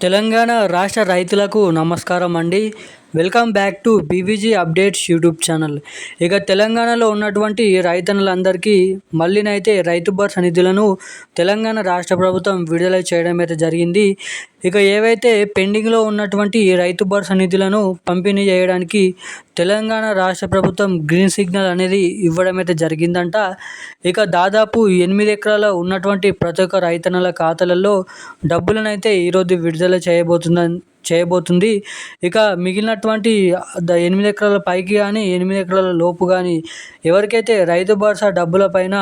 తెలంగాణ రాష్ట్ర రైతులకు నమస్కారం అండి. Welcome back to BVG updates YouTube channel. ఇక తెలంగాణలో ఉన్నటువంటి రైతన్నులందరికీ మళ్ళీనైతే రైతు భరోసా నిధులను తెలంగాణ రాష్ట్ర ప్రభుత్వం విడుదల చేయడం అయితే జరిగింది. ఇక ఏవైతే పెండింగ్లో ఉన్నటువంటి రైతు భరోసా నిధులను పంపిణీ చేయడానికి తెలంగాణ రాష్ట్ర ప్రభుత్వం గ్రీన్ సిగ్నల్ అనేది ఇవ్వడం అయితే జరిగిందంట. ఇక దాదాపు 8 ఎకరాల ఉన్నటువంటి ప్రతి ఒక్క రైతన్నల ఖాతాలలో డబ్బులనైతే ఈరోజు విడుదల చేయబోతుంది. ఇక మిగిలినటువంటి 8 ఎకరాల పైకి కానీ 8 ఎకరాల లోపు కానీ ఎవరికైతే రైతు భరోసా డబ్బుల పైన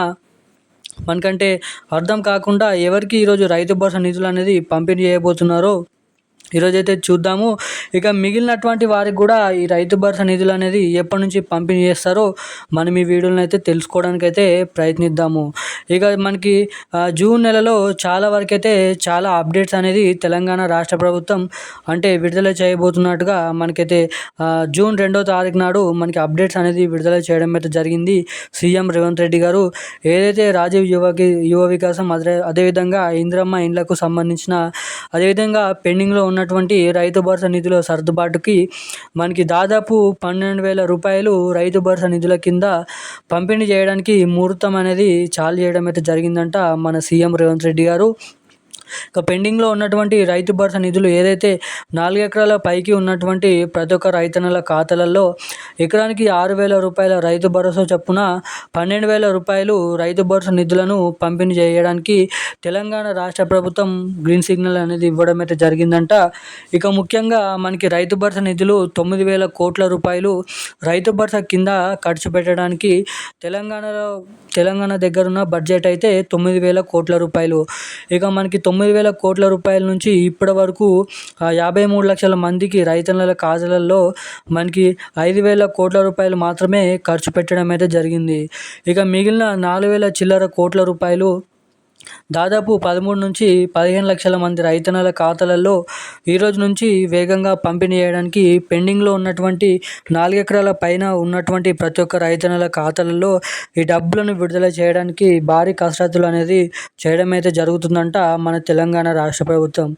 మనకంటే అర్థం కాకుండా ఎవరికి ఈరోజు రైతు భరోసా నిధులు అనేది పంపిణీ చేయబోతున్నారో ఈరోజైతే చూద్దాము. ఇక మిగిలినటువంటి వారికి కూడా ఈ రైతు భరోసా నిధులు అనేది ఎప్పటి నుంచి పంపిణీ చేస్తారో మనం ఈ వీడియోలను అయితే తెలుసుకోవడానికి అయితే ప్రయత్నిద్దాము. ఇక మనకి జూన్ నెలలో చాలా వరకు అయితే చాలా అప్డేట్స్ అనేది తెలంగాణ రాష్ట్ర ప్రభుత్వం అంటే విడుదల చేయబోతున్నట్టుగా మనకైతే జూన్ 2వ తారీఖు నాడు మనకి అప్డేట్స్ అనేది విడుదల చేయడం అయితే జరిగింది. సీఎం రేవంత్ రెడ్డి గారు ఏదైతే రాజీవ్ యువ వికాసం అదేవిధంగా ఇందిరమ్మ ఇండ్లకు సంబంధించిన అదేవిధంగా పెండింగ్లో ఉన్నటువంటి రైతు భరోసా నిధుల సర్దుబాటుకి మనకి దాదాపు 12,000 రూపాయలు రైతు భరోసా నిధుల కింద పంపిణీ చేయడానికి ముహూర్తం అనేది చాలు చేయడం అయితే జరిగిందంట మన సీఎం రేవంత్ రెడ్డి గారు. ఇక పెండింగ్లో ఉన్నటువంటి రైతు భరోసా నిధులు ఏదైతే 4 ఎకరాల పైకి ఉన్నటువంటి ప్రతి ఒక్క రైతన్నల ఖాతాలలో ఎకరానికి 6,000 రూపాయల రైతు భరోసా చొప్పున 12,000 రూపాయలు రైతు భరోసా నిధులను పంపిణీ చేయడానికి తెలంగాణ రాష్ట్ర ప్రభుత్వం గ్రీన్ సిగ్నల్ అనేది ఇవ్వడం అయితే జరిగిందంట. ఇక ముఖ్యంగా మనకి రైతు భరోసా నిధులు 9,000 కోట్ల రూపాయలు రైతు భరోసా కింద ఖర్చు పెట్టడానికి తెలంగాణ దగ్గర ఉన్న బడ్జెట్ అయితే 9,000 కోట్ల రూపాయలు. ఇక మనకి 9,000 కోట్ల రూపాయల నుంచి ఇప్పటి వరకు 53 లక్షల మందికి రైతన్నల ఖాతాలలో మనకి 5,000 కోట్ల రూపాయలు మాత్రమే ఖర్చు పెట్టడం అయితే జరిగింది. ఇక మిగిలిన 4,000 చిల్లర కోట్ల రూపాయలు దాదాపు 13-15 లక్షల మంది రైతన్నల ఖాతాలలో ఈరోజు నుంచి వేగంగా పంపిణీ చేయడానికి పెండింగ్లో ఉన్నటువంటి 4 ఎకరాల పైన ఉన్నటువంటి ప్రతి ఒక్క రైతన్నల ఖాతాలలో ఈ డబ్బులను విడుదల చేయడానికి భారీ కసరత్తులు అనేది చేయడం అయితే జరుగుతుందంట మన తెలంగాణ రాష్ట్ర ప్రభుత్వం.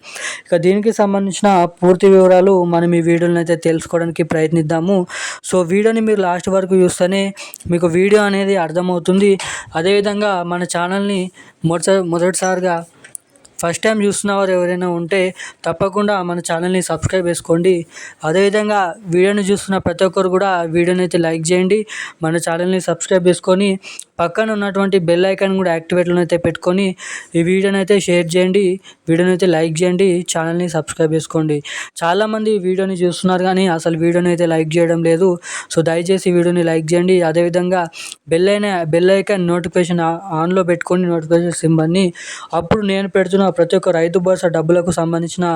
ఇక దీనికి సంబంధించిన పూర్తి వివరాలు మనం ఈ వీడియోని అయితే తెలుసుకోవడానికి ప్రయత్నిద్దాము. సో వీడియోని మీరు లాస్ట్ వరకు చూస్తేనే మీకు వీడియో అనేది అర్థమవుతుంది. అదేవిధంగా మన ఛానల్ని మొదటిసారిగా ఫస్ట్ టైం చూస్తున్న వారు ఎవరైనా ఉంటే తప్పకుండా మన ఛానల్ని సబ్స్క్రైబ్ చేసుకోండి. అదేవిధంగా వీడియోని చూస్తున్న ప్రతి ఒక్కరు కూడా వీడియోని అయితే లైక్ చేయండి. మన ఛానల్ని సబ్స్క్రైబ్ చేసుకొని పక్కన ఉన్నటువంటి బెల్ ఐకాన్ కూడా యాక్టివేట్లో అయితే పెట్టుకొని ఈ వీడియోని అయితే షేర్ చేయండి, వీడియోని అయితే లైక్ చేయండి, ఛానల్ని సబ్స్క్రైబ్ చేసుకోండి. చాలామంది వీడియోని చూస్తున్నారు కానీ అసలు వీడియోని అయితే లైక్ చేయడం లేదు. సో దయచేసి వీడియోని లైక్ చేయండి. అదేవిధంగా బెల్ ఐకాన్ నోటిఫికేషన్ ఆన్లో పెట్టుకొని నోటిఫికేషన్ సింబల్ని అప్పుడు నేను పెడుతున్న ప్రతి ఒక్క రైతు భరోసా డబ్బులకు సంబంధించిన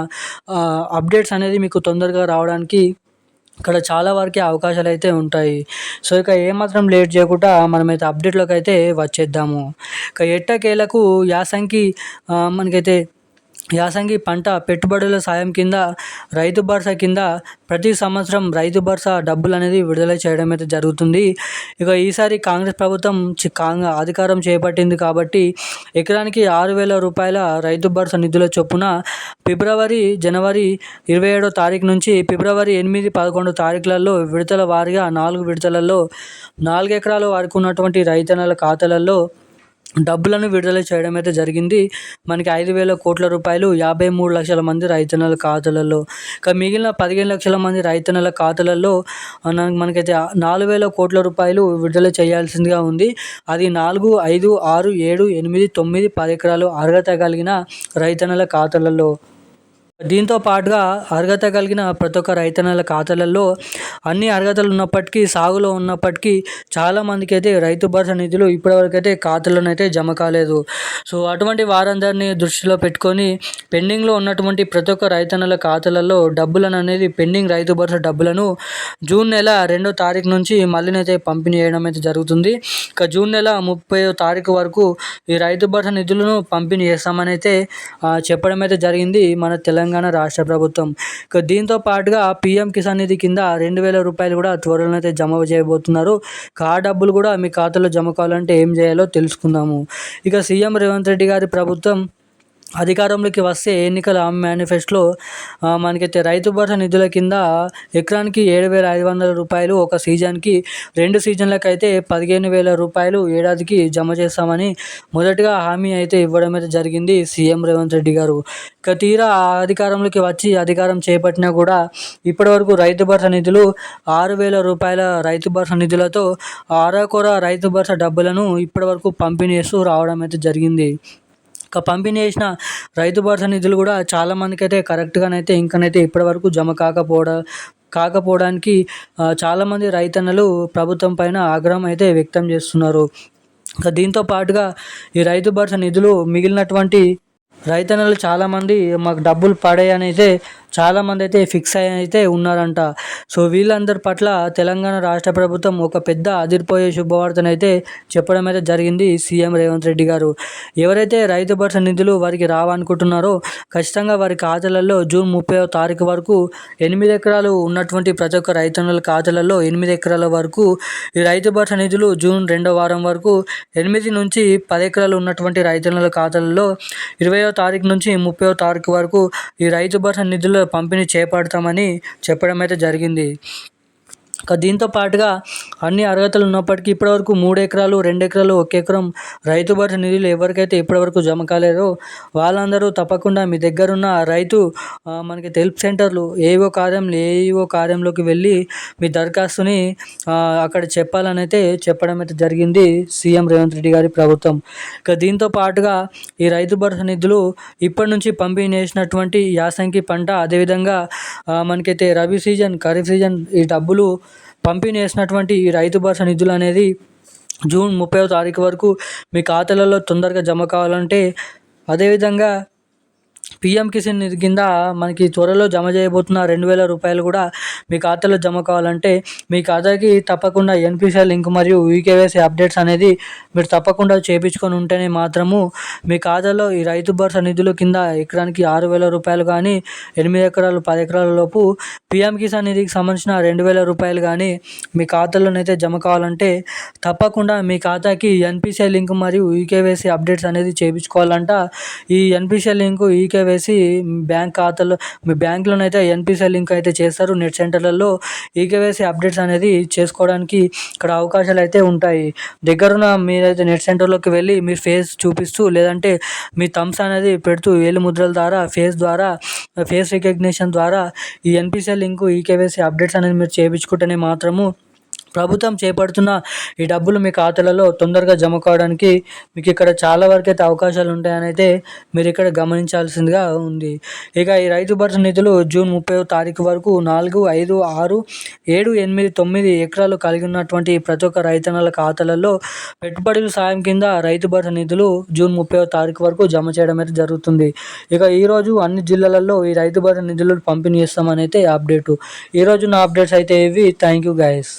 అప్డేట్స్ అనేది మీకు తొందరగా రావడానికి ఇక్కడ చాలా వరకే అవకాశాలు అయితే ఉంటాయి. సో ఇక ఏమాత్రం లేట్ చేయకుండా మనమైతే అప్డేట్లోకి అయితే వచ్చేద్దాము. ఇక ఎట్టకేలకు మనకైతే యాసంగి పంట పెట్టుబడుల సాయం కింద రైతు భరోసా కింద ప్రతి సంవత్సరం రైతు భరోసా డబ్బులు అనేది విడుదల చేయడం అయితే జరుగుతుంది. ఇక ఈసారి కాంగ్రెస్ ప్రభుత్వం అధికారం చేపట్టింది కాబట్టి ఎకరానికి 6,000 రూపాయల రైతు భరోసా నిధుల చొప్పున జనవరి 27వ తారీఖు నుంచి ఫిబ్రవరి 8, 11 తారీఖులలో విడతల వారీగా 4 విడతలలో 4 ఎకరాల వరకు ఉన్నటువంటి రైతన్నల ఖాతాలలో డబ్బులను విడుదల చేయడం అయితే జరిగింది. మనకి 5,000 కోట్ల రూపాయలు 53 లక్షల మంది రైతన్నల ఖాతాలలో. ఇక మిగిలిన 15 లక్షల మంది రైతన్నల ఖాతాలలో మనకైతే 4,000 కోట్ల రూపాయలు విడుదల చేయాల్సిందిగా ఉంది. అది 4, 5, 6, 7, 8, 9, 10 ఎకరాలు అర్హత కలిగిన రైతన్నల ఖాతాలలో. దీంతో పాటుగా అర్హత కలిగిన ప్రతి ఒక్క రైతన్నల ఖాతాలలో అన్ని అర్హతలు ఉన్నప్పటికీ సాగులో ఉన్నప్పటికీ చాలామందికి అయితే రైతు భరోసా నిధులు ఇప్పటివరకు అయితే ఖాతాలోనైతే జమ కాలేదు. సో అటువంటి వారందరినీ దృష్టిలో పెట్టుకొని పెండింగ్లో ఉన్నటువంటి ప్రతి ఒక్క రైతన్నల ఖాతాలలో డబ్బులను అనేది పెండింగ్ రైతు భరోసా డబ్బులను జూన్ నెల 2వ తారీఖు నుంచి మళ్ళీనైతే పంపిణీ చేయడం అయితే జరుగుతుంది. ఇక జూన్ నెల 30వ తారీఖు వరకు ఈ రైతు భరోసా నిధులను పంపిణీ చేస్తామని అయితే చెప్పడం అయితే జరిగింది మన తెలంగాణ రాష్ట్ర ప్రభుత్వం. ఇక దీంతో పాటుగా పీఎం కిసాన్ నిధి కింద 2,000 రూపాయలు కూడా త్వరలో అయితే జమ చేయబోతున్నారు. ఆ డబ్బులు కూడా మీ ఖాతాలో జమ కావాలంటే ఏం చేయాలో తెలుసుకుందాము. ఇక సీఎం రేవంత్ రెడ్డి గారి ప్రభుత్వం అధికారంలోకి వస్తే ఎన్నికల మేనిఫెస్టోలో మనకైతే రైతు భరోసా నిధుల కింద ఎకరానికి 7,500 రూపాయలు ఒక సీజన్కి, 2 సీజన్లకైతే 15,000 రూపాయలు ఏడాదికి జమ చేస్తామని మొదటగా హామీ అయితే ఇవ్వడం అయితే జరిగింది సీఎం రేవంత్ రెడ్డి గారు. ఇక తీరా అధికారంలోకి వచ్చి అధికారం చేపట్టినా కూడా ఇప్పటివరకు రైతు భరోసా నిధులు 6,000 రూపాయల రైతు భరోసా నిధులతో అరకొర రైతు భరోసా డబ్బులను ఇప్పటివరకు పంపిణీ చేస్తూ రావడం అయితే జరిగింది. ఇక పంపిణీ చేసిన రైతు భరోసా నిధులు కూడా చాలామందికైతే కరెక్ట్గానైతే ఇంకనైతే ఇప్పటివరకు జమ కాకపోవడానికి చాలామంది రైతన్నలు ప్రభుత్వం పైన ఆగ్రహం అయితే వ్యక్తం చేస్తున్నారు. ఇక దీంతో పాటుగా ఈ రైతు భరోసా నిధులు మిగిలినటువంటి రైతన్నలు చాలామంది మాకు డబ్బులు పడాయని అయితే చాలామంది అయితే ఫిక్స్ అయ్యి అయితే ఉన్నారంట. సో వీళ్ళందరి పట్ల తెలంగాణ రాష్ట్ర ప్రభుత్వం ఒక పెద్ద అదిరిపోయే శుభవార్తనైతే చెప్పడం అయితే జరిగింది సీఎం రేవంత్ రెడ్డి గారు. ఎవరైతే రైతు భరోసా నిధులు వారికి రావనుకుంటున్నారో ఖచ్చితంగా వారి ఖాతాలలో జూన్ 30వ తారీఖు వరకు 8 ఎకరాలు ఉన్నటువంటి ప్రతి ఒక్క రైతన్నుల ఖాతాలలో 8 ఎకరాల వరకు ఈ రైతు భరోసా నిధులు జూన్ 2వ వారం వరకు, 8 నుంచి 10 ఎకరాలు ఉన్నటువంటి రైతన్నుల ఖాతాలలో 20వ తారీఖు నుంచి 30వ తారీఖు వరకు ఈ రైతు భరోసా నిధులు పంపిణీ చేపడతామని చెప్పడం అయితే జరిగింది. దీంతో పాటుగా అన్ని అర్హతలు ఉన్నప్పటికీ ఇప్పటివరకు 3 ఎకరాలు, 2 ఎకరాలు, 1 ఎకరం రైతు భరోసా నిధులు ఎవరికైతే ఇప్పటివరకు జమ కాలేదో వాళ్ళందరూ తప్పకుండా మీ దగ్గరున్న రైతు మనకి హెల్ప్ సెంటర్లు ఏఈఓ కార్యంలోకి వెళ్ళి మీ దరఖాస్తుని అక్కడ చెప్పాలని అయితే చెప్పడం అయితే జరిగింది సీఎం రేవంత్ రెడ్డి గారి ప్రభుత్వం. దీంతో పాటుగా ఈ రైతు భరోసా నిధులు ఇప్పటి నుంచి పంపిణీ చేసినటువంటి యాసంగి పంట, అదేవిధంగా మనకైతే రబీ సీజన్, ఖరీఫ్ సీజన్ ఈ డబ్బులు పంపిణీ చేసినటువంటి ఈ రైతు భరోసా నిధులు అనేది జూన్ 30వ తారీఖు వరకు మీ ఖాతాలలో తొందరగా జమ కావాలంటే, అదేవిధంగా పీఎం కిసాన్ నిధి కింద మనకి త్వరలో జమ చేయబోతున్న 2,000 రూపాయలు కూడా మీ ఖాతాలో జమ కావాలంటే మీ ఖాతాకి తప్పకుండా ఎన్పిసిఐ లింక్ మరియు ఈకేవైసీ అప్డేట్స్ అనేది మీరు తప్పకుండా చేయించుకొని ఉంటేనే మాత్రము మీ ఖాతాలో ఈ రైతు భరోసా నిధుల కింద ఎకరానికి 6,000 రూపాయలు కానీ, 8 ఎకరాలు 10 ఎకరాల లోపు పీఎం కిసాన్ నిధికి సంబంధించిన 2,000 రూపాయలు కానీ మీ ఖాతాలోనైతే జమ కావాలంటే తప్పకుండా మీ ఖాతాకి ఎన్పిసిఐ లింక్ మరియు ఈకేవైసీ అప్డేట్స్ అనేది చేయించుకోవాలంట. ఈ ఎన్పిసిఐ లింక్, ఈకేవైసీ బ్యాంక్ ఖాతాలో మీ బ్యాంకులోనైతే ఎన్పిసిఐ లింక్ అయితే చేస్తారు. నెట్ సెంటర్లలో ఈకేవైసీ అప్డేట్స్ అనేది చేసుకోవడానికి ఇక్కడ అవకాశాలు అయితే ఉంటాయి. దగ్గరున్న మీరైతే నెట్ సెంటర్లోకి వెళ్ళి మీ ఫేస్ చూపిస్తూ, లేదంటే మీ థంబ్స్ అనేది పెడుతూ వేలి ముద్రల ద్వారా ఫేస్ రికగ్నిషన్ ద్వారా ఈ ఎన్పిసిఐ లింక్, ఈకేవైసీ అప్డేట్స్ అనేది మీరు చేయించుకుంటేనే మాత్రము ప్రభుత్వం చేపడుతున్న ఈ డబ్బులు మీ ఖాతాలలో తొందరగా జమ కావడానికి మీకు ఇక్కడ చాలా వరకు అయితే అవకాశాలు ఉంటాయని అయితే మీరు ఇక్కడ గమనించాల్సిందిగా ఉంది. ఇక ఈ రైతు భరోసా నిధులు జూన్ 30వ తారీఖు వరకు 4, 5, 6, 7, 8, 9 ఎకరాలు కలిగి ఉన్నటువంటి ప్రతి ఒక్క రైతన్నల ఖాతాలలో పెట్టుబడుల సాయం కింద రైతు భరోసా నిధులు జూన్ 30వ తారీఖు వరకు జమ చేయడం అయితే జరుగుతుంది. ఇక ఈరోజు అన్ని జిల్లాలలో ఈ రైతు భరోసా నిధులు పంపిణీ చేస్తామని అయితే అప్డేటు. ఈరోజు నా అప్డేట్స్ అయితే ఇవి. Thank you guys.